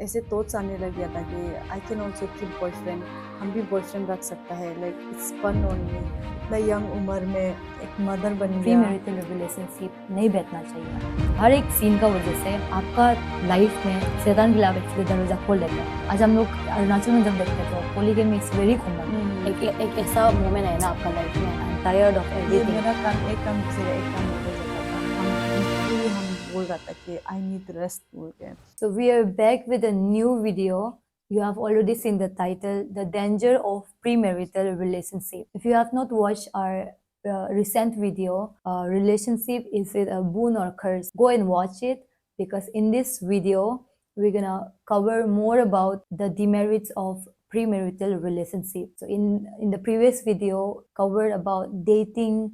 ऐसे थॉट्स आने लग गया था कि I can also keep boyfriend, हम भी बॉयफ्रेंड रख सकता है, लाइक इट्स फन ओनली। इतना यंग उम्र में एक मदर बन प्री गया। मैरिटल रिलेशनशिप नहीं बैठना चाहिए। हर एक सीन का वजह से आपका लाइफ में शैतान के लिए एक्चुअली दरवाजा खोल देता है। आज हम लोग अरुणाचल में जब देखते हैं तो पोलीगेमी इज वेरी कॉमन। एक ऐसा मोमेंट है ना आपका लाइफ में, आई एम टायर्ड ऑफ ये एवरीथिंग। मेरा काम एक काम दूसरे एक काम हो जाता था, हम literally हम बोल रहा था कि आई नीड रेस्ट बोल के। So we are back with a new video. You have already seen the title, The Danger of Premarital Relationship. If you have not watched our recent video, Relationship, is it a boon or curse? Go and watch it, because in this video, we're gonna cover more about the demerits of premarital relationship. So in the previous video, covered about dating,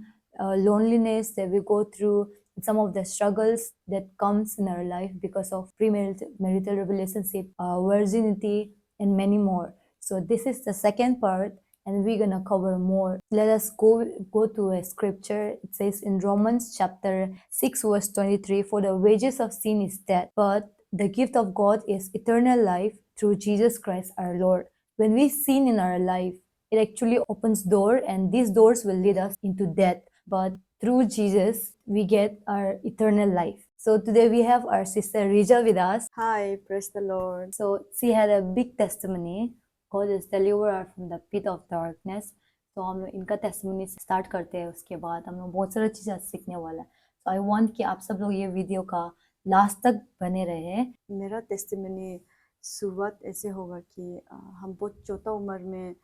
loneliness that we go through, some of the struggles that comes in our life because of premarital relationship, virginity, and many more. So this is the second part, and we're gonna cover more. Let us go to a scripture. It says in Romans chapter 6 verse 23, "For the wages of sin is death, but the gift of God is eternal life through Jesus Christ our Lord." When we sin in our life, it actually opens door, and these doors will lead us into death. But through Jesus, we get our eternal life. So today we have our sister Rijal with us. Hi, praise the Lord. So she had a big testimony. God has delivered her from the pit of darkness. तो हम लोग इनका testimony start करते हैं, उसके बाद हम लोग बहुत सारा चीज़ सीखने वाला है। तो आई वांट कि आप सब लोग ये वीडियो का लास्ट तक बने रहे। मेरा टेस्टिमनी शुरुआत ऐसे होगा कि हम बहुत छोटा उम्र में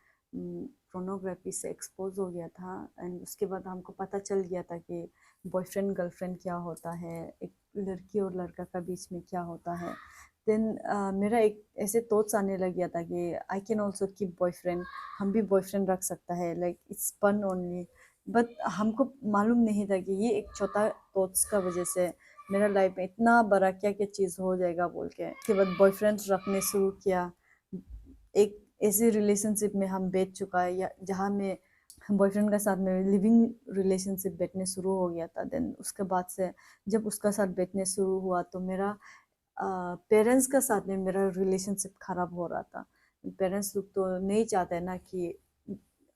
पोर्नोग्राफी से एक्सपोज हो गया था, एंड उसके बाद हमको पता चल गया था कि बॉयफ्रेंड गर्लफ्रेंड क्या होता है, एक लड़की और लड़का का बीच में क्या होता है। देन मेरा एक ऐसे थॉट्स आने लग गया था कि I can also keep boyfriend, हम भी बॉयफ्रेंड रख सकता है, like it's fun only. But हमको मालूम नहीं था कि ये एक छोटा थॉट्स का वजह से मेरा लाइफ में इतना बड़ा क्या क्या चीज़ हो जाएगा बोल के। उसके बाद बॉयफ्रेंड्स रखने शुरू किया। एक ऐसे रिलेशनशिप में हम बैठ चुका है, या जहाँ में बॉयफ्रेंड के साथ में लिविंग रिलेशनशिप बैठने शुरू हो गया था। देन उसके बाद से जब उसका साथ बैठने शुरू हुआ तो मेरा पेरेंट्स का साथ में मेरा रिलेशनशिप खराब हो रहा था। पेरेंट्स लोग तो नहीं चाहते ना कि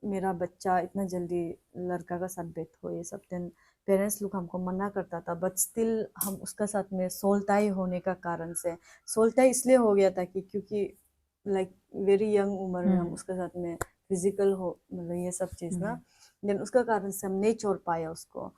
मेरा बच्चा इतना जल्दी लड़का का साथ बैठ हो, ये सब। देन पेरेंट्स लोग हमको मना करता था, बट स्टिल हम उसका साथ में सोलताई होने का कारण से, सोलताई इसलिए हो गया था कि क्योंकि लाइक वेरी यंग उम्र में हम उसके साथ में फिजिकल हो, मतलब ये सब चीज़ ना। देन उसका कारण से हम नहीं छोड़ पाया उसको।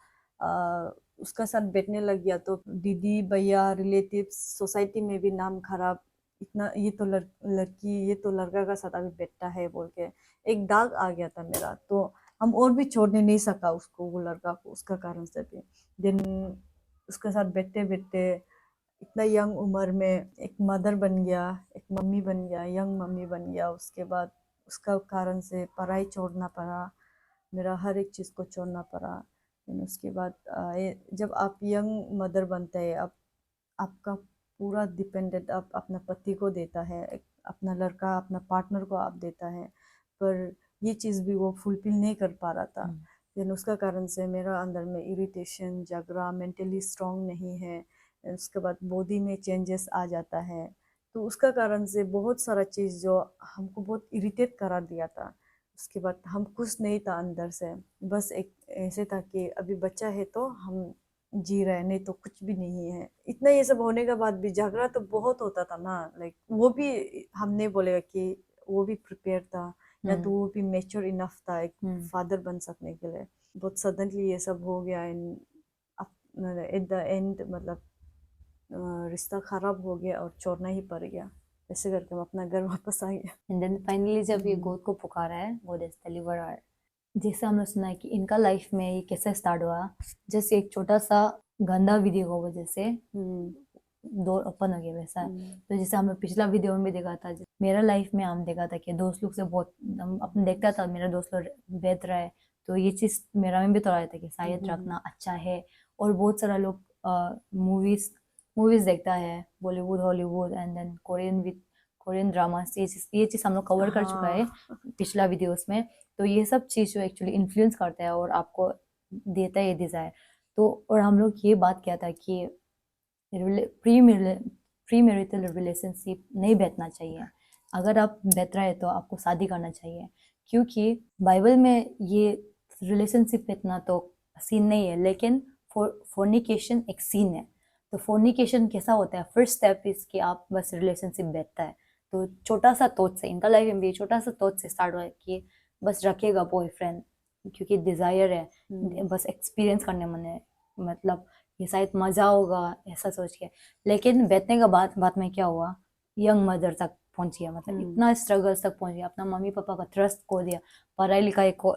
उसका साथ बैठने लग गया तो दीदी भैया रिलेटिव्स सोसाइटी में भी नाम खराब, इतना ये तो लड़की, ये तो लड़का का साथ अभी बैठता है बोल के एक दाग आ गया था मेरा। तो हम और भी छोड़ने नहीं सका उसको, वो लड़का को, उसका कारण से भी। देन उसके साथ बैठते बैठते इतना यंग उम्र में एक मदर बन गया, एक मम्मी बन गया, यंग मम्मी बन गया। उसके बाद उसका कारण से पढ़ाई छोड़ना पड़ा, मेरा हर एक चीज़ को छोड़ना पड़ा। फिर उसके बाद जब आप यंग मदर बनते हैं, अब आपका पूरा डिपेंडेंट आप अपना पति को देता है, अपना लड़का अपना पार्टनर को आप देता है, पर ये चीज़ भी वो फुलफिल नहीं कर पा रहा था। देन उसका कारण से मेरा अंदर में इरिटेशन जग रहा, मेंटली स्ट्रांग नहीं है। उसके बाद बॉडी में चेंजेस आ जाता है। तो उसका कारण से बहुत सारा चीज़ जो हमको बहुत इरिटेट करा दिया था। उसके बाद हम खुश नहीं था अंदर से, बस एक ऐसे था कि अभी बच्चा है तो हम जी रहे, नहीं तो कुछ भी नहीं है। इतना ये सब होने के बाद भी झगड़ा तो बहुत होता था ना, लाइक वो भी हम नहीं बोलेगा कि वो भी प्रिपेयर था, या तो वो भी मेच्योर इनफ था एक फादर बन सकने के लिए। बहुत सडनली ये सब हो गया, एंड एट द एंड मतलब रिश्ता खराब हो गया और छोड़ना ही पड़ गया। ऐसे करके हम अपना घर वापस आ गया। एंड देन फाइनली जब ये गोद को पुकारा है, गोद इज डिलीवर आर। जैसे हमने सुना है कि इनका लाइफ में ये कैसे स्टार्ट हुआ, जैसे एक छोटा सा गंदा वीडियो की वजह से डोर ओपन हो गया वैसा। तो जैसे हमने पिछला वीडियो में भी देखा था, मेरा लाइफ में हम देखा था कि दोस्त लोग से बहुत हम अपने देखता था, मेरा दोस्त लोग बेच रहा है, तो ये चीज मेरा में भी तो आया था कि शायद रखना अच्छा है। और बहुत सारा लोग मूवीज मूवीज देखता है, Bollywood Hollywood and then Korean with Korean drama. ये चीज हम लोग कवर कर चुका है पिछला वीडियोस में। तो ये सब चीज जो एक्चुअली इन्फ्लुएंस करता है और आपको देता है ये डिजायर। तो और हम लोग ये बात किया था कि प्री प्री मैरिटल रिलेशनशिप नहीं बैठना चाहिए। अगर आप बैठ रहे हैं तो आपको शादी करना चाहिए, क्योंकि बाइबल में ये रिलेशनशिप बैठना तो सीन नहीं है, लेकिन फोर्निकेशन एक सीन है। तो फोर्निकेशन कैसा होता है? फर्स्ट स्टेप इज कि आप बस रिलेशनशिप बैठता है, तो छोटा सा थॉट से, इनका लाइफ में भी छोटा सा थॉट से स्टार्ट हुआ है कि बस रखेगा बॉयफ्रेंड, क्योंकि डिजायर है, बस एक्सपीरियंस करने मन है, मतलब ये शायद मजा होगा ऐसा सोच के। लेकिन बैठने का बाद में क्या हुआ, यंग मदर तक पहुंच गया, मतलब इतना स्ट्रगल्स तक पहुंच गया, अपना मम्मी पापा का ट्रस्ट खो दिया, पढ़ाई लिखाई को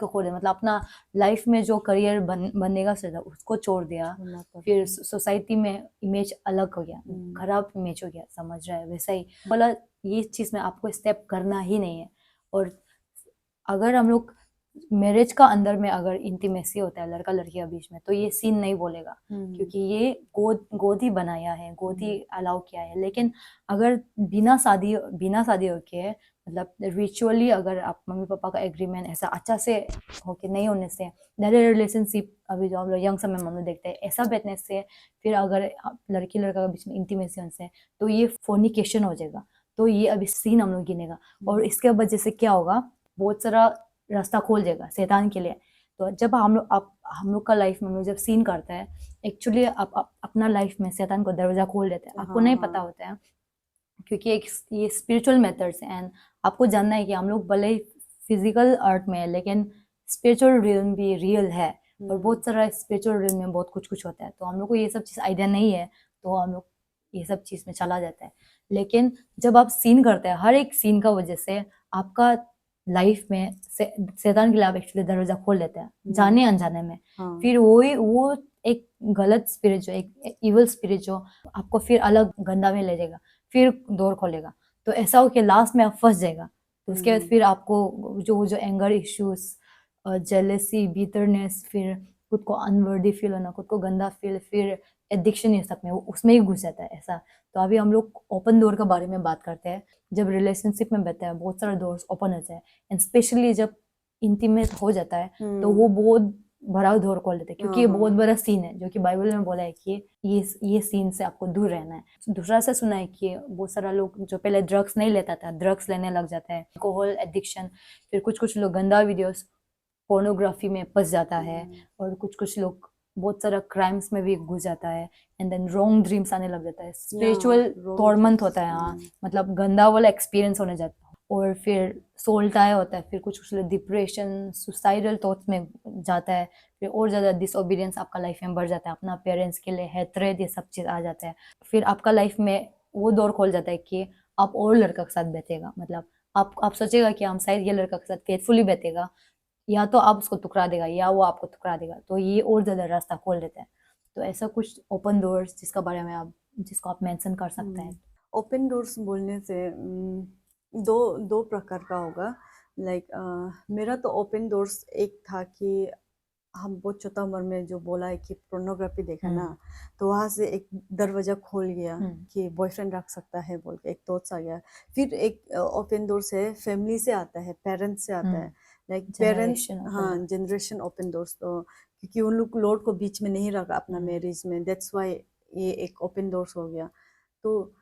खो दिया, मतलब अपना लाइफ में जो करियर बनने का सोचा उसको छोड़ दिया। फिर सोसाइटी में इमेज अलग हो गया, खराब इमेज हो गया, समझ रहा है? वैसा ही बोला, ये चीज में आपको स्टेप करना ही नहीं है। और अगर हम लोग मैरिज का अंदर में अगर इंटीमेसी होता है लड़का लड़की के बीच में, तो ये सीन नहीं बोलेगा, क्योंकि ये गोद ही बनाया है, गोद ही अलाउ किया है। लेकिन अगर बिना शादी होके, मतलब रिचुअली अगर आप मम्मी पापा का एग्रीमेंट ऐसा अच्छा से होके नहीं होने से, डायरेक्ट रिलेशनशिप अभी जो हम लोग यंग समय में हम लोग देखते हैं, ऐसा बैठने से, फिर अगर लड़की लड़का के बीच में इंटीमेसी होने से, तो ये फोर्निकेशन हो जाएगा। तो ये अभी सीन हम लोग गिनेगा, और इसके वजह से क्या होगा, बहुत सारा रास्ता खोल देगा शैतान के लिए। तो जब हम लोग का लाइफ में हम लोग जब सीन करते हैं, एक्चुअली आप अपना लाइफ में शैतान को दरवाजा खोल देते हैं, आपको नहीं पता होता है, क्योंकि ये स्पिरिचुअल मेथड्स हैं। एंड आपको जानना है कि हम लोग भले ही फिजिकल अर्थ में है, लेकिन स्पिरिचुअल रियल्म भी रियल है, और बहुत सारा स्पिरिचुअल रियल्म में बहुत कुछ होता है। तो हम लोग को ये सब चीज़ आइडिया नहीं है, तो हम लोग ये सब चीज़ में चला जाता है। लेकिन जब आप सीन करते हैं, हर एक सीन का वजह से आपका लाइफ में शैतान के लिए आप एक्चुअली दरवाजा खोल देते हैं, जाने अनजाने में। फिर वो एक गलत स्पिरिट जो, एक इवल स्पिरिट जो आपको फिर अलग गंदा में ले जाएगा, फिर डोर खोलेगा। तो ऐसा हो कि लास्ट में आप फंस जाएगा। तो उसके बाद फिर आपको जो एंगर इश्यूज, जेलेसी, बिटरनेस, फिर खुद को अनवर्दी फील होना, खुद को गंदा फील, फिर एडिक्शन, ये सब में उसमें ही घुस जाता है ऐसा। तो अभी हम लोग ओपन डोर के बारे में बात करते हैं। जब रिलेशनशिप में बैठते हैं, बहुत सारे डोर्स ओपन होते हैं, एंड स्पेशली जब इंटीमेट हो जाता है, तो वो बहुत बड़ा डोर खोल देते हैं, क्योंकि ये बहुत बड़ा सीन है, जो कि बाइबल में बोला है कि ये सीन से आपको दूर रहना है। दूसरा से सुना है कि बहुत सारा लोग जो पहले ड्रग्स नहीं लेता था, ड्रग्स लेने लग जाता है, अल्कोहल एडिक्शन, फिर कुछ लोग गंदा वीडियोस, पोर्नोग्राफी में फंस जाता है, और कुछ लोग बहुत सारा क्राइम्स में भी घुस जाता है, एंड देन रॉन्ग ड्रीम्स आने लग जाता है, स्पिरिचुअल टॉर्मेंट होता है, हाँ, मतलब गंदा वाला एक्सपीरियंस होने जाता है, और फिर सोल टाई होता है, फिर कुछ लोग डिप्रेशन, सुसाइडल थॉट्स में जाता है, फिर और ज़्यादा डिसओबीडियंस आपका लाइफ में बढ़ जाता है, अपना पेरेंट्स के लिए हैट्रेड, ये सब चीज़ आ जाता है। फिर आपका लाइफ में वो दौर खोल जाता है कि आप और लड़का के साथ बैठेगा, मतलब आप सोचेगा कि हम शायद ये लड़का के साथ फेथफुली बैठेगा, या तो आप उसको टुकरा देगा या वो आपको टुकरा देगा, तो ये और ज़्यादा रास्ता खोल देता है। तो ऐसा कुछ ओपन डोर्स जिसका बारे में जिसको आप मेंशन कर सकते हैं। ओपन डोर्स बोलने से दो प्रकार का होगा। मेरा तो ओपन डोर्स एक था कि हम बहुत छोटा उम्र में जो बोला है कि पोर्नोग्राफी देखा ना, तो वहाँ से एक दरवाजा खोल गया कि बॉयफ्रेंड रख सकता है बोल के, एक थॉट्स आ गया। फिर एक ओपन डोर्स है, फैमिली से आता है, पेरेंट्स से आता है, पेरेंट्स, हाँ, जनरेशन ओपन डोर्स। तो क्योंकि उन लोग लॉर्ड को बीच में नहीं रखा अपना मैरिज में, दैट्स वाई ये एक ओपन डोर्स हो गया। तो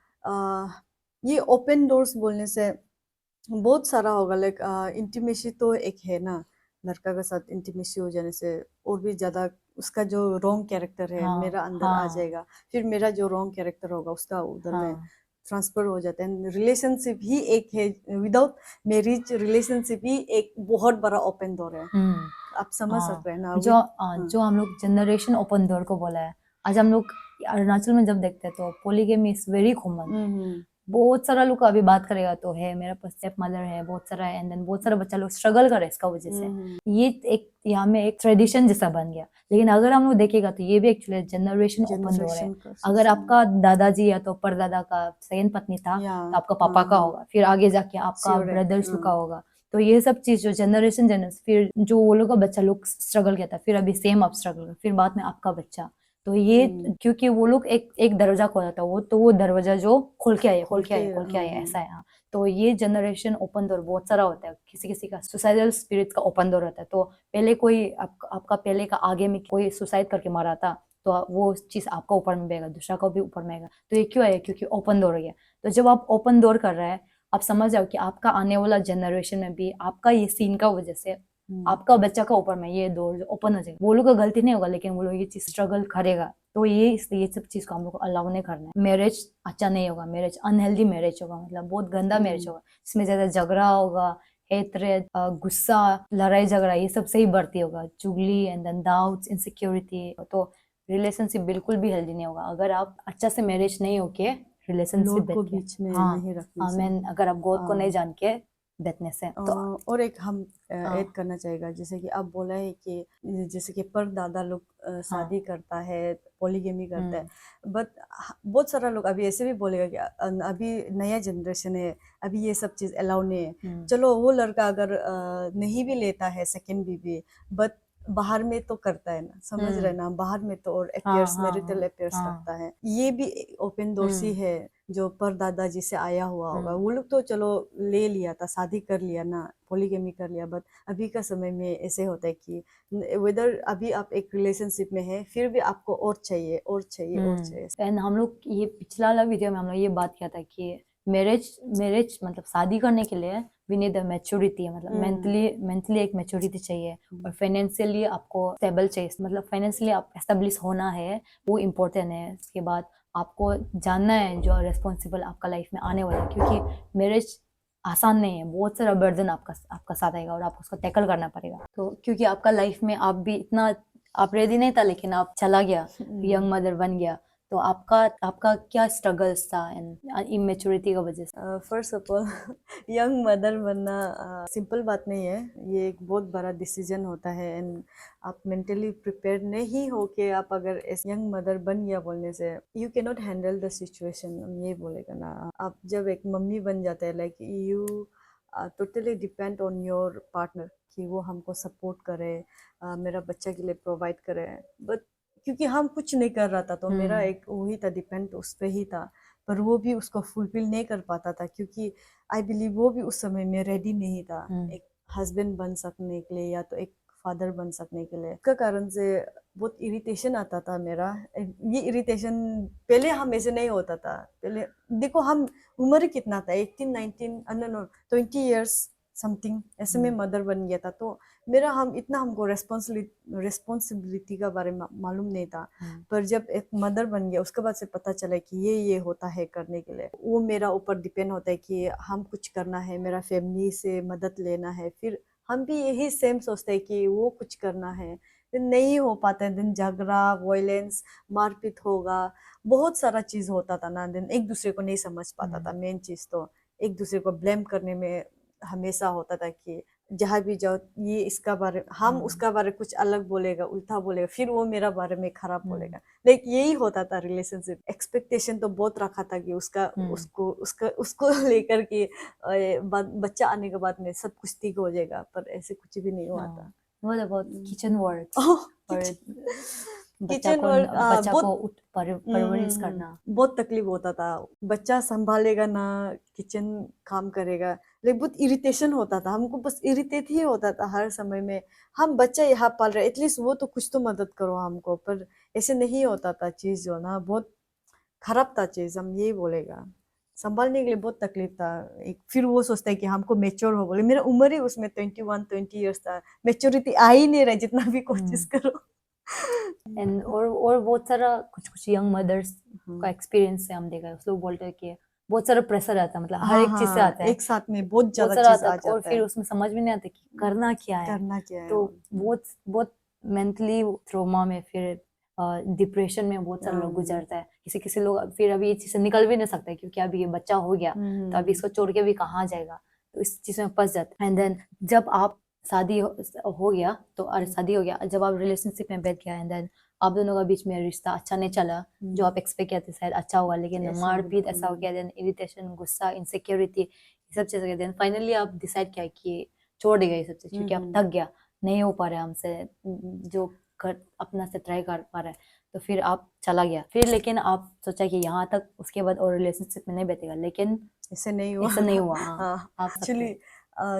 ये ओपन डोर्स बोलने से बहुत सारा होगा। इंटीमेसी तो एक है ना, लड़का के साथ इंटीमेसी हो जाने से और भी ज्यादा उसका जो रॉन्ग कैरेक्टर है मेरा अंदर आ जाएगा, फिर मेरा जो रॉन्ग कैरेक्टर होगा उसका उधर में ट्रांसफर हो जाता है। रिलेशनशिप ही एक है, विदाउट मैरिज रिलेशनशिप ही एक बहुत बड़ा ओपन डोर है। आप समझ सकते हैं ना, जो हम लोग जनरेशन ओपन डोर को बोला है। आज हम लोग अरुणाचल में जब देखते हैं तो पोलीगेमी इज वेरी कॉमन। बहुत सारा लोग अभी बात करेगा तो है, मेरा पास स्टेप मदर है, बहुत सारा है, एंड देन बहुत सारा बच्चा लोग स्ट्रगल कर रहे हैं इसका वजह से। ये एक यहाँ में एक ट्रेडिशन जैसा बन गया। लेकिन अगर हम लोग देखेगा तो ये भी एक्चुअली जनरेशन ओपन डोर है। अगर आपका दादाजी या तो परदादा का सेकंड पत्नी था, तो आपका पापा का होगा, फिर आगे जाके आपका ब्रदर्स का होगा। तो ये सब चीज जो जनरेशन फिर जो वो लोग का बच्चा लोग स्ट्रगल किया था, फिर अभी सेम आप स्ट्रगल, फिर बाद में आपका बच्चा। तो ये क्योंकि वो लोग एक दरवाजा खोला था, वो दरवाजा जो खोल के आए ऐसा है। तो ये जनरेशन ओपन डोर बहुत सारा होता है। किसी का सुसाइडल स्पिरिट का ओपन डोर होता है। तो पहले कोई आपका पहले का आगे में कोई सुसाइड करके मारा था, तो वो चीज़ आपका ऊपर में बहेगा, दूसरा का भी ऊपर में आएगा। तो ये क्यों है? क्योंकि ओपन डोर हो गया। तो जब आप ओपन डोर कर रहे हैं, आप समझ जाओ कि आपका आने वाला जनरेशन में भी आपका ये सीन का वजह से आपका बच्चा का ऊपर में ये डोर ओपन हो जाएगा। वो लोग का गलती नहीं होगा, लेकिन वो लोग ये चीज स्ट्रगल करेगा। तो ये सब चीज को हम लोग को अलाउ नहीं करना है। मैरिज अच्छा नहीं होगा, मैरिज अनहेल्दी मैरिज होगा, मतलब बहुत गंदा मैरिज होगा, जिसमें ज्यादा झगड़ा होगा, हेट्रेड, गुस्सा, लड़ाई झगड़ा, ये सब से ही बढ़ती होगा, चुगली एंड देन डाउट्स, इनसिक्योरिटी। तो रिलेशनशिप बिल्कुल भी हेल्दी नहीं होगा अगर आप अच्छा से मैरिज नहीं होके रिलेशनशिप लोग को बैठ के। बीच में हाँ, नहीं रखने से। आमेन। अगर आप गॉड को नहीं जान के बैठने से तो और एक हम हाँ। ऐड करना चाहेगा, जैसे कि आप बोला है कि जैसे कि परदादा लोग शादी करता है, पॉलीगेमी करता है, बट बहुत सारा लोग अभी ऐसे भी बोलेगा कि अभी नया जनरेशन है, अभी ये सब चीज़ अलाउ नहीं है। चलो वो लड़का अगर नहीं भी लेता है सेकंड बीवी, बट बाहर में तो करता है ना, समझ रहे ना, बाहर में तो और अफेयर्स, मैरिटल अफेयर्स रखता है। ये भी ओपन डोर्सी है जो परदादा जी से आया हुआ होगा। वो लोग तो चलो ले लिया था, शादी कर लिया ना, पॉलीगेमी कर लिया, बट अभी का समय में ऐसे होता है कि वेदर अभी आप एक रिलेशनशिप में है, फिर भी आपको और चाहिए और चाहिए और चाहिए। एंड हम लोग ये पिछला वाला वीडियो में हम लोग ये बात किया था कि मैरिज मतलब शादी करने के लिए वी नीड अ मैच्योरिटी, मतलब मेंटली एक मैच्योरिटी चाहिए, और फाइनेंशियली आपको स्टेबल चाहिए, मतलब फाइनेंशियली आप एस्टेब्लिश होना है, वो इम्पोर्टेंट है। उसके बाद आपको जानना है जो रिस्पॉन्सिबल आपका लाइफ में आने वाला है, क्योंकि मैरिज आसान नहीं है, बहुत सारा बर्डन आपका साथ आएगा और आपको उसको टैकल करना पड़ेगा। तो क्योंकि आपका लाइफ में आप भी इतना आप रेडी नहीं था, लेकिन आप चला गया, यंग मदर बन गया, तो आपका क्या स्ट्रगल्स था एंड इमेच्योरिटी की वजह से? First of all young mother बनना सिंपल बात नहीं है, ये एक बहुत बड़ा डिसीजन होता है। एंड आप मेंटली प्रिपेयर नहीं हो के आप अगर यंग मदर बन गया बोलने से, you can not handle the situation, हम ये बोलेगा ना। आप जब एक मम्मी बन जाते हैं, like you totally depend on your partner कि वो हमको सपोर्ट करे, मेरा बच्चा के लिए प्रोवाइड करे। बट क्योंकि हम कुछ नहीं कर रहा था, तो मेरा एक वही था, डिपेंड उस पर ही था। पर वो भी उसको फुलफिल नहीं कर पाता था, क्योंकि आई बिलीव वो भी उस समय में रेडी नहीं था एक हस्बैंड बन सकने के लिए, या तो एक फादर बन सकने के लिए। इसका कारण से बहुत इरिटेशन आता था मेरा। ये इरिटेशन पहले हम ऐसे नहीं होता था। पहले देखो हम उम्र कितना था, 18 19 नो 20 ईयर्स समथिंग ऐसे में मदर बन गया था। तो मेरा हमको रेस्पॉन्सिबिलिटी का बारे में मालूम नहीं था। पर जब एक मदर बन गया, उसके बाद से पता चला कि ये होता है करने के लिए। वो मेरा ऊपर डिपेंड होता है कि हम कुछ करना है, मेरा फैमिली से मदद लेना है, फिर हम भी यही सेम सोचते हैं कि वो कुछ करना है, फिर नहीं हो पाता है। दिन झगड़ा, वायलेंस, मारपीट होगा, बहुत सारा चीज होता था ना। दिन एक दूसरे को नहीं समझ पाता था। मेन चीज तो एक दूसरे को ब्लेम करने में हमेशा होता था कि जहाँ भी जाओ ये इसका बारे, हम उसका बारे कुछ अलग बोलेगा, उल्टा बोलेगा, फिर वो मेरा बारे में खराब बोलेगा। लेकिन यही होता था रिलेशनशिप। एक्सपेक्टेशन तो बहुत रखा था कि उसको लेकर के बच्चा आने के बाद में सब कुछ ठीक हो जाएगा, पर ऐसे कुछ भी नहीं हुआ था। What about kitchen works और किचन वर्क बच्चा को परवरिश करना? बहुत तकलीफ होता था। बच्चा संभालेगा ना, किचन काम करेगा, लेकिन बहुत इरिटेशन होता था हमको, बस इरिटेट ही होता था हर समय में। हम बच्चा यहाँ पाल रहे, एटलीस्ट वो तो कुछ तो मदद करो हमको, पर ऐसे नहीं होता था। चीज जो ना बहुत खराब था चीज, हम यही बोलेगा। संभालने के लिए बहुत तकलीफ था। एक फिर वो सोचता है कि हमको मेच्योर हो, बोले मेरा उम्र ही उसमें 21 20 ईयर्स था, मेच्योरिटी आ ही नहीं रहा जितना भी कोशिश करो। एंड और बहुत सारा कुछ यंग मदर्स का एक्सपीरियंस से हम देखा है, उस लोग बोलते हैं कि बहुत सारा प्रेशर आता है, मतलब हर एक चीज से आता है, एक साथ में बहुत ज्यादा सारा चीज आता आ है, और जाता फिर है। उसमें समझ में नहीं आता कि करना क्या है। तो बहुत बहुत मेंटली ट्रोमा में, फिर डिप्रेशन में बहुत सारे लोग गुजरता है। किसी लोग फिर अभी ये चीज से निकल भी नहीं सकता है, क्योंकि अभी ये बच्चा हो गया, तो अभी इसको छोड़ के भी कहाँ जाएगा, तो इस चीज में फंस जाता है। एंड देन जब आप शादी हो गया, तो अरे शादी हो गया, जब आप रिलेशनशिप में बैठ गया, एंड देन आप दोनों का बीच में रिश्ता अच्छा नहीं चला, जो आप एक्सपेक्ट किया था शायद अच्छा होगा, लेकिन मारपीट ऐसा हो गया, देन इरिटेशन, गुस्सा, इनसिक्योरिटी, ये सब चीज हो गया, देन फाइनली आप डिसाइड किया कि छोड़ देगा ये सब चीज, क्योंकि आप थक गया, नहीं हो पा रहा है हमसे जो अपना से ट्राई कर पा रहा है, तो फिर आप चला गया। फिर लेकिन आप सोचा कि यहाँ तक, उसके बाद और रिलेशनशिप में नहीं बैठेगा, लेकिन ऐसे नहीं हुआ। ऐसा नहीं हुआ। आप एक्चुअली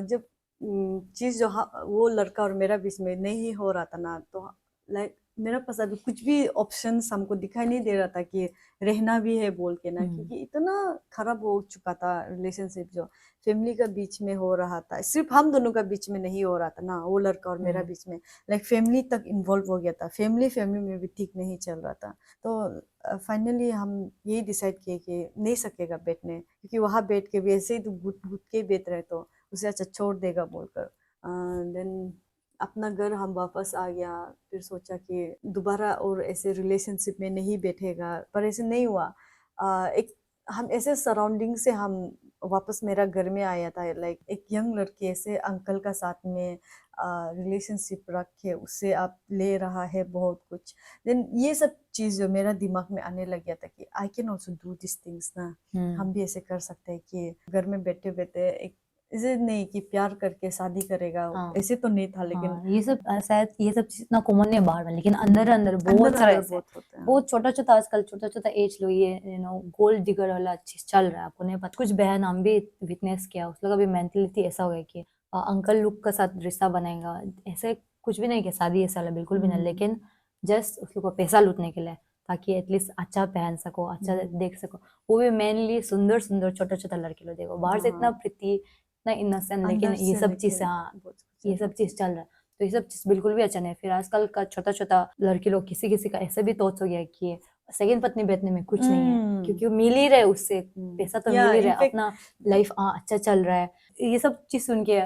जब चीज जो वो लड़का और मेरा बीच में नहीं हो रहा था ना, तो लाइक मेरा पास अभी कुछ भी ऑप्शंस हमको दिखाई नहीं दे रहा था कि रहना भी है बोल के ना, क्योंकि इतना खराब हो चुका था रिलेशनशिप, जो फैमिली का बीच में हो रहा था, सिर्फ हम दोनों का बीच में नहीं हो रहा था ना, वो लड़का और मेरा बीच में, लाइक फैमिली तक इन्वॉल्व हो गया था, फैमिली में भी ठीक नहीं चल रहा था। तो फाइनली हम यही डिसाइड किए कि नहीं सकेगा बैठने, क्योंकि वहां बैठ के भी ऐसे ही तो घुट घुट के बैठ रहे, तो उसे अच्छा छोड़ देगा बोलकर। देन अपना घर हम वापस आ गया, फिर सोचा कि दोबारा और ऐसे रिलेशनशिप में नहीं बैठेगा, पर ऐसे नहीं हुआ। एक हम ऐसे सराउंडिंग से हम वापस मेरा घर में आया था, लाइक एक यंग लड़के ऐसे अंकल का साथ में रिलेशनशिप रख के उससे आप ले रहा है बहुत कुछ। देन ये सब चीज जो मेरा दिमाग में आने लग गया था कि I can also do this things ना, हम भी ऐसे कर सकते हैं कि घर में बैठे बैठे एक, इसे नहीं कि प्यार करके शादी करेगा, हाँ। ऐसे तो नहीं था, लेकिन हाँ, ये सब शायद ये सब चीज इतना कॉमन नहीं है बाहर में, लेकिन अंदर अंदर बहुत अंदर सारा अंदर ऐसा है। बहुत होता है। बहुत छोटा छोटा आजकल छोटा छोटा एज लो, ये गोल्ड डिगर वाला चीज चल रहा है, आपको नहीं पता। कुछ बहन हम भी विटनेस किया, उस लोग का भी मेंटेलिटी ऐसा हो गया कि अंकल लोग का साथ रिश्ता बनेगा, ऐसे कुछ भी नहीं कि शादी ऐसा वाला, बिल्कुल भी नहीं, लेकिन जस्ट उस लोग को पैसा लूटने के लिए, ताकि एटलीस्ट अच्छा पहन सको, अच्छा देख सको। वो भी मेनली सुंदर सुंदर छोटा छोटा लड़के लोग देखो, बाहर से इतना प्रीति, इतना इनोसेंट, लेकिन अंदर ये से सब चीज लेके हाँ, बहुत कुछ ये सब चीज चल रहा है। तो ये सब चीज बिल्कुल भी अच्छा नहीं है। फिर आजकल का छोटा छोटा लड़की लोग, किसी किसी का ऐसे भी थॉट्स हो गया है कि सेकंड पत्नी बैठने में कुछ नहीं है, क्योंकि वो मिल ही रहे उससे, पैसा तो मिल या ही रहा है, इनफैक्ट अपना लाइफ अच्छा चल रहा है। ये सब चीज सुन के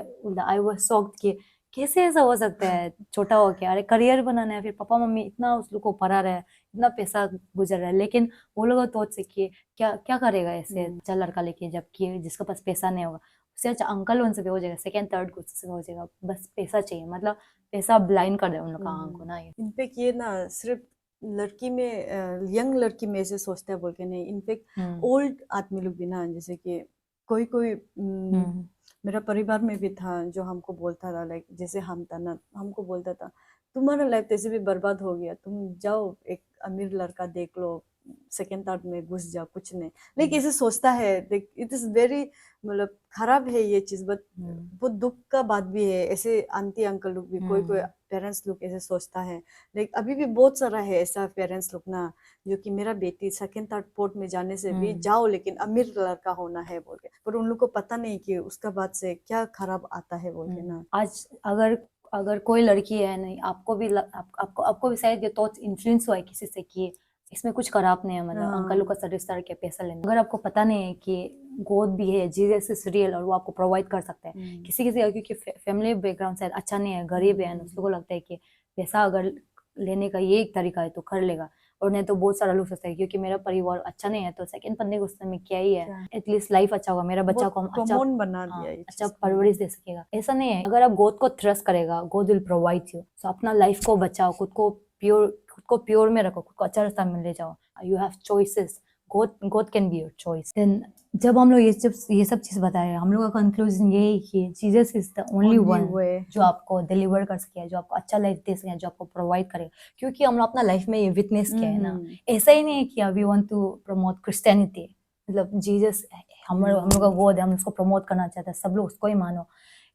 आई वाज शॉक्ड कि कैसे ऐसा हो सकता है, छोटा हो के, अरे करियर बनाना है, फिर पापा मम्मी इतना उस लोग को पढ़ा रहा है, इतना पैसा गुजर रहा है, लेकिन वो लोग थॉट से कि क्या क्या करेगा ऐसे अच्छा लड़का लेके, जबकि जिसके पास पैसा नहीं होगा, उससे अच्छा अंकल लोन से भी हो जाएगा, सेकंड थर्ड कुछ से हो जाएगा, बस पैसा चाहिए, मतलब पैसा ब्लाइंड कर दे उन लोग का आंख को ना ये। इनफैक्ट ये ना सिर्फ लड़की में, यंग लड़की में ऐसे सोचते हैं बोल के नहीं, इनफैक्ट ओल्ड आदमी लोग भी ना, जैसे कि कोई कोई मेरा परिवार में भी था जो हमको बोलता था, लाइक जैसे हम था ना, हमको बोलता था तुम्हारा लाइफ ऐसे भी बर्बाद हो गया, तुम जाओ एक अमीर लड़का देख लो, सेकेंड थर्ड में घुस जाओ, कुछ नहीं। लेकिन ऐसे सोचता है, इट इज वेरी, मतलब खराब है ये चीज, बट बहुत दुख का बात भी है, ऐसे आंटी अंकल लोग भी, कोई कोई पेरेंट्स लोग ऐसे सोचता है। लेकिन अभी भी बहुत सारा है ऐसा पेरेंट्स लोग ना, जो कि मेरा बेटी सेकंड थर्ड फोर्थ में जाने से भी जाओ, लेकिन अमीर लड़का होना है बोल के, पर उन लोग को पता नहीं कि उसका बाद से क्या खराब आता है बोल के ना। आज अगर अगर कोई लड़की है, नहीं आपको भी आपको भी शायद ये थॉट इन्फ्लुएंस हुआ है किसी से कि इसमें कुछ खराब नहीं है, मतलब अंकलों का सर के पैसा लेना, अगर आपको पता नहीं है कि गॉड भी है, जीसस इज रियल, और वो आपको प्रोवाइड कर सकता है। किसी किसी का क्योंकि फैमिली बैकग्राउंड शायद अच्छा नहीं है, गरीब है, उसको लगता है कि पैसा अगर लेने का ये एक तरीका है तो कर लेगा, और नहीं तो बहुत सारा लोग सोचते हैं क्योंकि मेरा परिवार अच्छा नहीं है तो सेकंड पन्ने के उसमें क्या ही है, एटलीस्ट लाइफ अच्छा होगा, मेरा बच्चा को हम अच्छा बना दिया ये अच्छा चीज। परवरिश दे सकेगा। ऐसा नहीं है, अगर आप गॉड को ट्रस्ट करेगा, गॉड विल प्रोवाइड यू। सो अपना लाइफ को बचाओ, खुद को प्योर में रखो, खुद को अच्छा रास्ता में ले जाओ। You have choices, God can be your choice. Then जब हम लोग ये सब चीज बताए, हम लोग का कंक्लूजन ये है कि Jesus is the only one जो आपको डिलीवर कर सके, जो आपको अच्छा लाइफ दे सके, जो आपको प्रोवाइड करेगा। क्योंकि हम लोग अपना लाइफ में ये विटनेस किया है ना, ऐसा ही नहीं है कि we want to promote Christianity, मतलब जीसस हम लोग का गॉड है, हम उसको प्रमोट करना चाहते हैं, सब लोग उसको ही मानो,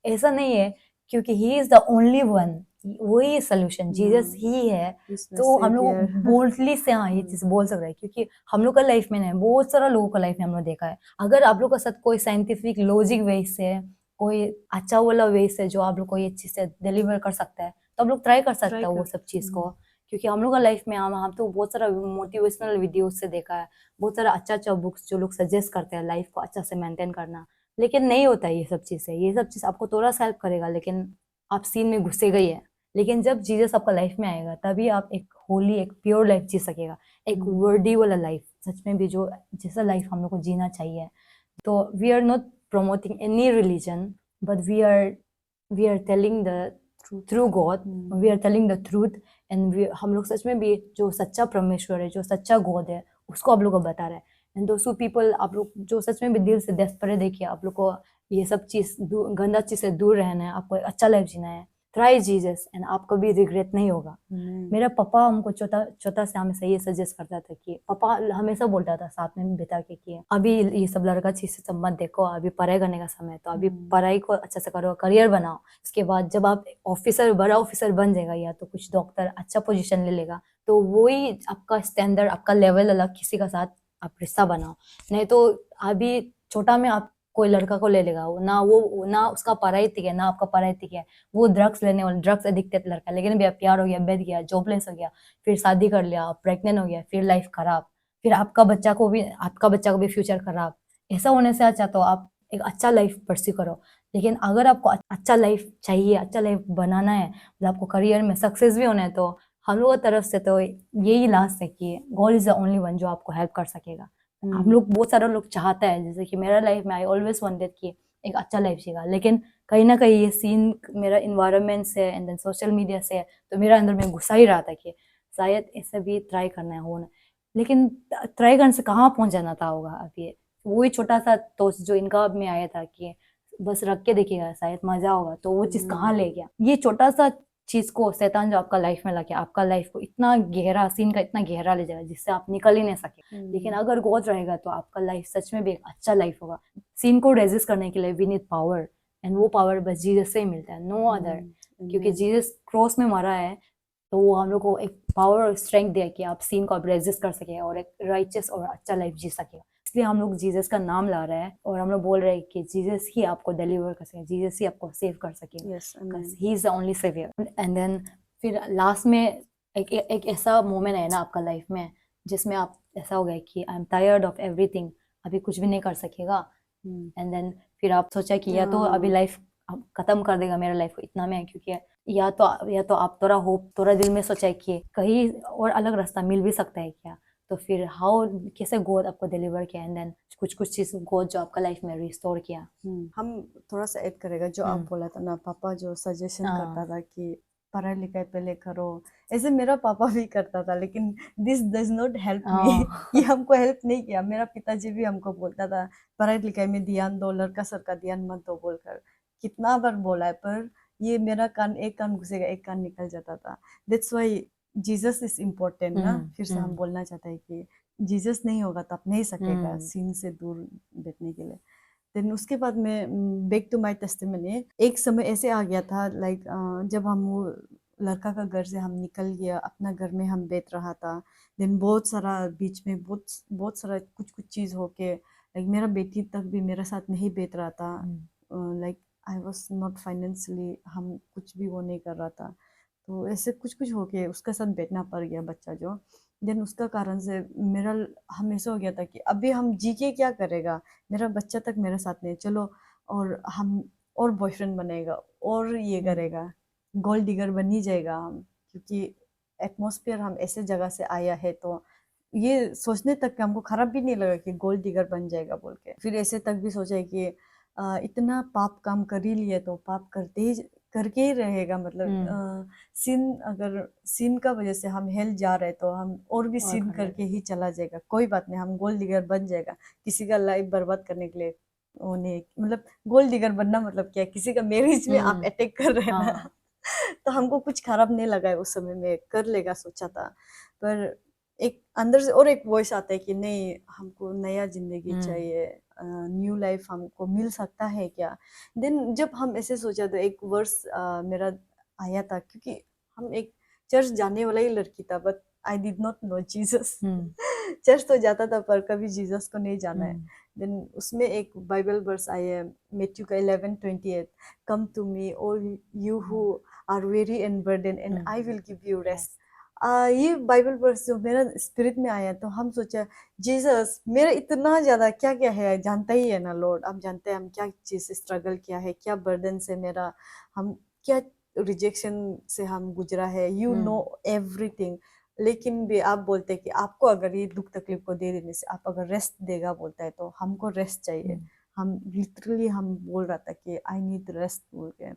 ऐसा नहीं है। क्योंकि ही इज द ओनली वन, वही सोल्यूशन, जीसस ही है। तो हम लोग बोल्डली से हाँ ये चीज बोल सकते हैं, क्योंकि हम लोग का लाइफ में नहीं, बहुत सारा लोगों का लाइफ में हम लोग देखा है। अगर आप लोग का साथ कोई साइंटिफिक लॉजिक वे से, कोई अच्छा वाला वे से जो आप लोग को ये चीज से डिलीवर कर सकता है, तो आप लोग ट्राई कर सकते हैं वो सब चीज को। क्योंकि हम लोग का लाइफ में हम तो बहुत सारा मोटिवेशनल वीडियो से देखा है, बहुत सारा अच्छा अच्छा बुक्स जो लोग सजेस्ट करते हैं लाइफ को अच्छा से मेंटेन करना, लेकिन नहीं होता है ये सब चीज है। ये सब चीज आपको थोड़ा सा हेल्प करेगा, लेकिन आप सीन में घुसेगा ही है। लेकिन जब जीसस आपका लाइफ में आएगा, तभी आप एक होली, एक प्योर लाइफ जी सकेगा, एक वर्दी वाला लाइफ, सच में भी जो जैसा लाइफ हम लोग को जीना चाहिए। तो we are not promoting any religion, but we are telling the through God, we are telling the truth, and हम लोग सच में भी जो सच्चा परमेश्वर है, जो सच्चा गॉड है, उसको आप लोग को बता रहे हैं। एंड दोस्तों पीपल, आप लोग जो सच में भी दिल से डेस्परेट देखिए, आप लोग को ये सब चीज गंदा चीज से दूर रहना है, आपको अच्छा लाइफ जीना है, ट्राई जीसस एंड आपको भी रिग्रेट नहीं होगा। Amen. मेरा पापा हमको छोटा छोटा से हमेशा ये सजेस्ट करता था कि पापा हमेशा बोलता था साथ में बिता के कि अभी ये सब लड़का चीज से सब मत देखो, अभी पढ़ाई करने का समय है, तो अभी पढ़ाई को अच्छा से करो, करियर बनाओ। इसके बाद जब आप ऑफिसर, बड़ा ऑफिसर बन जाएगा या तो कुछ डॉक्टर अच्छा पोजीशन ले लेगा, तो वही आपका स्टैंडर्ड, आपका लेवल अलग, किसी का साथ आप रिश्ता बनाओ। नहीं तो अभी छोटा में आप कोई लड़का को ले लेगा, वो ना उसका पढ़ाई ठीक है ना आपका पढ़ाई ठीक है, वो ड्रग्स लेने वाला, ड्रग्स एडिक्टेड लड़का, लेकिन भी प्यार हो गया, बैठ गया, जॉबलेस हो गया, फिर शादी कर लिया, प्रेग्नेंट हो गया, फिर लाइफ खराब, फिर आपका बच्चा को भी फ्यूचर खराब। ऐसा होने से अच्छा तो आप एक अच्छा लाइफ परस्यू करो। लेकिन अगर आपको अच्छा लाइफ चाहिए, अच्छा लाइफ बनाना है, मतलब आपको करियर में सक्सेस भी होना है, तो हम लोगों की तरफ से तो यही लास्ट है कि God is the only one जो आपको हेल्प कर सकेगा। हम लोग, बहुत सारे लोग चाहता है, जैसे कि मेरा लाइफ में आई ऑलवेज वांटेड कि एक अच्छा लाइफ चाहिए, लेकिन कहीं ना कहीं ये सीन मेरा इन्वायरमेंट से एंड देन सोशल मीडिया से तो मेरा अंदर में घुसा ही रहा था कि शायद ऐसे भी ट्राई करना है, होना। लेकिन ट्राई करने से कहाँ पहुंच जाना था होगा। अभी वही छोटा सा तो जो इनका में आया था कि बस रख के देखिएगा शायद मजा होगा, तो वो चीज कहाँ ले गया। ये छोटा सा चीज को शैतान जो आपका लाइफ में लाके आपका लाइफ को इतना गहरा, सीन का इतना गहरा ले जाएगा जिससे आप निकल ही नहीं सके। लेकिन अगर गॉड रहेगा तो आपका लाइफ सच में भी एक अच्छा लाइफ होगा। सीन को रेजिस्ट करने के लिए वी नीड पावर, एंड वो पावर बस जीसस से ही मिलता है, नो अदर। क्योंकि जीसस क्रॉस में मरा है, तो वो हम लोग को एक पावर और स्ट्रेंथ दिया कि आप सीन को आप रेजिस्ट कर सके और एक राइचियस और अच्छा लाइफ जी सके। इसलिए हम लोग जीसस का नाम ला रहे हैं और हम लोग बोल रहे हैं कि जीसस ही आपको डिलीवर कर सके, जीसस ही आपको सेव कर सके, Yes, amen. He is the only saviour. And then फिर लास्ट में एक ऐसा मोमेंट है ना आपका लाइफ में जिसमें आप ऐसा हो गया कि I am tired of everything, अभी कुछ भी नहीं कर सकेगा। एंड देन फिर आप सोचा कि या तो अभी लाइफ खत्म कर देगा मेरा लाइफ को इतना में, क्योंकि या तो आप थोड़ा होप, थोड़ा दिल में सोचा है कि कहीं और अलग रास्ता मिल भी सकता है क्या। तो फिर हाउ, कैसे गॉड आपको डिलीवर किया, एंड देन कुछ चीज गॉड जो आपका लाइफ में रिस्टोर किया। हम थोड़ा सा ऐड करेगा जो आप बोला था ना, पापा जो सजेशन करता था कि पढ़ाई लिखाई पहले करो, ऐसे मेरा पापा भी करता था, लेकिन this does not help me. ये हमको हेल्प नहीं किया। मेरा पिताजी भी हमको बोलता था पढ़ाई लिखाई में ध्यान दो, लड़का सर का ध्यान मत दो बोलकर। कितना बार बोला है, पर ये मेरा कान, एक कान घुसेगा एक कान निकल जाता था। That's why Jesus is important ना। फिर से हम बोलना चाहते हैं कि जीसस नहीं होगा तो आप नहीं सकेगा सीन से दूर बैठने के लिए। देन उसके बाद में बैक टू माय टेस्टिमनी, एक समय ऐसे आ गया था लाइक जब हम वो लड़का का घर से हम निकल गया, अपना घर में हम बैठ रहा था। देन बहुत सारा बीच में बहुत सारा कुछ कुछ चीज होके, लाइक मेरा बेटी तक भी मेरे साथ नहीं बैठ रहा था। Like I was not financially, हम कुछ भी वो नहीं कर रहा था। तो ऐसे कुछ कुछ होके उसके साथ बैठना पड़ गया बच्चा जो। देन उसका कारण से मेरा हमेशा हो गया था कि अभी हम जी के क्या करेगा, मेरा बच्चा तक मेरे साथ नहीं, चलो और हम और बॉयफ्रेंड बनेगा और ये करेगा, गोल्ड डिगर बन ही जाएगा हम। क्योंकि एटमॉस्फेयर हम ऐसे जगह से आया है, तो ये सोचने तक कि हमको खराब भी नहीं लगा कि गोल्ड डिगर बन जाएगा बोल के। फिर ऐसे तक भी सोचा है कि इतना पाप काम कर ही लिए तो पाप करके ही रहेगा। मतलब सिन, अगर सिन का वजह से हम हेल जा रहे तो हम और भी सिन करके ही चला जाएगा। कोई बात नहीं, हम गोल्ड डिगर बन जाएगा। किसी का लाइफ बर्बाद करने के लिए वो नहीं, मतलब गोल्ड डिगर बनना मतलब क्या, किसी का मैरिज में आप अटैक कर रहे हैं ना। तो हमको कुछ खराब नहीं लगा है उस समय में, कर लेगा सोचा था। पर एक अंदर से और एक वॉइस आता है कि नहीं, हमको नया जिंदगी चाहिए, न्यू लाइफ हमको मिल सकता है क्या। देन जब हम ऐसे सोचा तो एक वर्स मेरा आया था, क्योंकि हम एक चर्च जाने वाला ही लड़की था, but I did not know Jesus. Church तो जाता था पर कभी जीसस को नहीं जाना है। देन उसमें एक बाइबल वर्स आई है, मैथ्यू का 11:28, come to me all you who are weary and burden and I will give you rest. ये बाइबल वर्स जो मेरा स्पिरिट में आया, तो हम सोचा जीसस मेरा इतना ज्यादा क्या क्या है, जानता ही है ना लॉर्ड, आप जानते हैं हम क्या चीज स्ट्रगल किया है, क्या बर्डन से मेरा, हम क्या रिजेक्शन से हम गुजरा है, यू नो एवरीथिंग। लेकिन भी आप बोलते हैं कि आपको अगर ये दुख तकलीफ को दे देने से आप अगर रेस्ट देगा बोलता है, तो हमको रेस्ट चाहिए। हम लिटरली हम बोल रहा था कि आई नीड रेस्ट बोल के,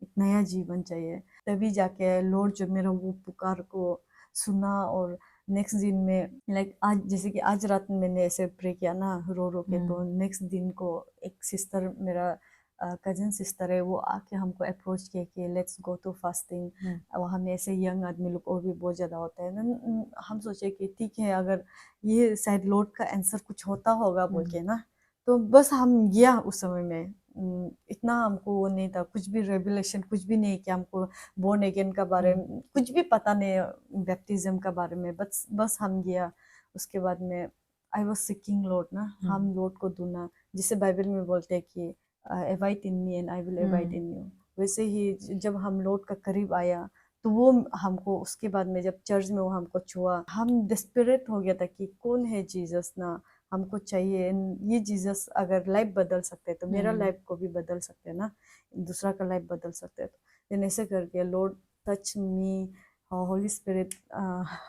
एक नया जीवन चाहिए। तभी जाके लॉर्ड जो मेरा वो पुकार को सुना। और नेक्स्ट दिन में लाइक आज, जैसे कि आज रात में मैंने ऐसे प्रे किया ना रो रो के, तो नेक्स्ट दिन को एक सिस्टर मेरा कजन सिस्टर है, वो आके हमको अप्रोच किया कि लेट्स गो टू फास्टिंग। वहाँ में ऐसे यंग आदमी लोग और भी बहुत ज़्यादा होते हैं। हम सोचे कि ठीक है, अगर ये शायद लॉर्ड का आंसर कुछ होता होगा बोल के ना, तो बस हम गया उस समय में। इतना हमको वो नहीं था, कुछ भी रेवलेशन कुछ भी नहीं कि हमको बोर्न अगेन का बारे में कुछ भी पता नहीं, बैप्टिज्म का बारे में। बस हम गया। उसके बाद में आई वॉज सिकिंग लॉर्ड ना, हम लॉर्ड को ढूंढना, जिसे बाइबल में बोलते हैं कि abide in me and I will abide in you. वैसे ही जब हम लॉर्ड का करीब आया तो वो हमको, उसके बाद में जब चर्च में वो हमको छुआ, हम डेस्परेट हो गया था कि कौन है जीसस ना, हमको चाहिए। ये जीसस अगर लाइफ बदल सकते हैं तो मेरा लाइफ को भी बदल सकते हैं ना, दूसरा का लाइफ बदल सकते हैं। तो ऐसे करके Lord touch me, Holi spirit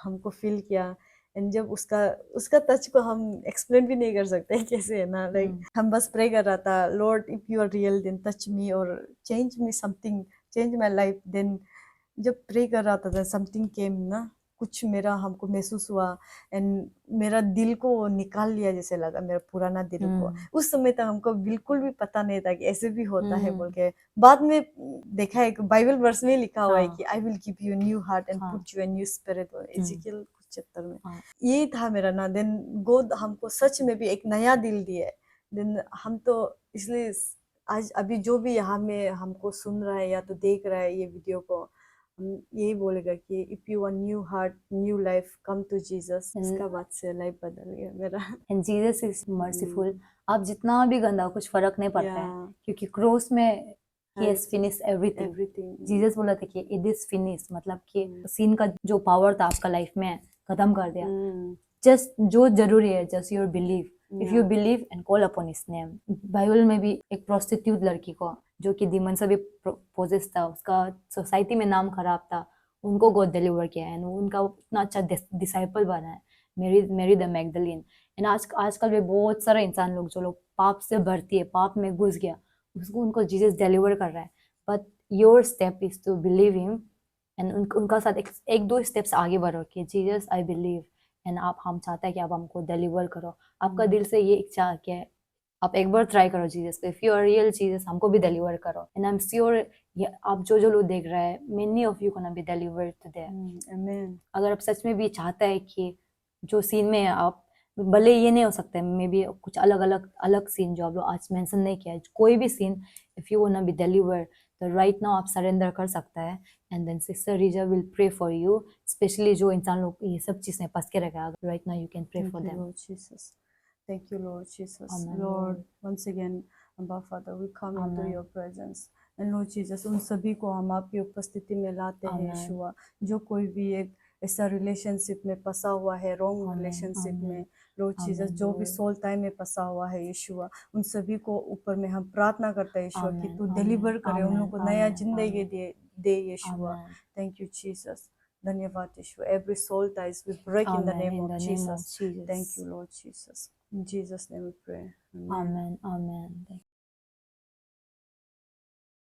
हमको फील किया। एंड जब उसका टच को हम एक्सप्लेन भी नहीं कर सकते कैसे है ना, लाइक हम बस प्रे कर रहा था, Lord if you are real then touch me और change me something, change my life. Then जब प्रे कर रहा था समथिंग केम ना, कुछ मेरा हमको महसूस हुआ एंड मेरा दिल को वो निकाल लिया जैसे लगा, मेरा पुराना दिल को। उस समय तक हमको बिल्कुल भी पता नहीं था कि ऐसे भी होता है बोल के। बाद में देखा है कि बाइबल वर्स में लिखा हुआ है कि I will give you new heart and put you a new spirit, Ezekiel chapter में यही था मेरा ना। देन गोद हमको सच में भी एक नया दिल दिया। देन हम तो इसलिए आज अभी जो भी यहाँ में हमको सुन रहा है या तो देख रहा है ये वीडियो को, हम यही बोलेगा कि if you want new heart new life, come to Jesus. इसका बाद से लाइफ बदल गया मेरा। And Jesus is merciful. आप जितना भी गंदा, कुछ फर्क नहीं पड़ता है, क्योंकि क्रॉस में he has finished everything. Jesus बोला था कि it is finished, मतलब कि सीन का जो पावर था आपका लाइफ में खत्म कर दिया। जस्ट जो जरूरी है, just your believe. If you believe and call upon his name. Bible में भी एक प्रोस्टिट्यूट लड़की को, जो कि डीमन से भी पोजेस था, उसका सोसाइटी में नाम खराब था, उनको गॉड डिलीवर किया है, उनका इतना अच्छा डिसाइपल बना है, मेरी द मैगदलीन। एंड आजकल भी बहुत सारे इंसान लोग जो लोग पाप से भरती है, पाप में घुस गया, उसको उनको जीसस डिलीवर कर रहा है। But your step is to believe him and उनका साथ एक दो स्टेप्स आगे बढ़ो कि जीसस आई बिलीव एंड आप, हम चाहते हैं कि आप हमको डिलीवर करो। आपका दिल से ये इच्छा है, आप एक बार ट्राई करो जीसस पे। If you are real Jesus, हमको भी डिलीवर करो। एंड आई एम श्योर आप जो लोग देख रहे हैं, many of you gonna be delivered today. आमीन। अगर आप सच में भी चाहते हैं कि जो सीन में आप, भले ये नहीं हो सकता है, मे बी कुछ अलग सीन जो आप लोग आज मेंशन नहीं किया है, कोई भी sin, if you want be delivered, तो राइट नाउ आप सरेंडर कर सकता है। And then sister Riza will pray for you, specially जो इंसान लोग ये सब चीज़ में फंस के रखा, right now you can pray for them. Jesus, thank you Lord Jesus. Amen. Lord, once again, Abba Father, we come into your presence. And Lord Jesus, उन सभी को हम आपकी उपस्थिति में लाते हैं यीशुआ, जो कोई भी एक ऐसा रिलेशनशिप में फंसा हुआ है, रॉन्ग रिलेशनशिप में, लॉर्ड जीसस, जो भी सोल टाइम में फंसा हुआ है यीशुआ, उन सभी को ऊपर में हम प्रार्थना करते हैं यीशुआ कि तू डिलीवर करे, उन लोगों को नया जिंदगी दे यीशुआ। थैंक यू जीसस, धन्यवाद यीशु। Every soul ties we break in the name of Jesus. Thank you Lord Jesus. In Jesus' name we pray. Amen. Amen.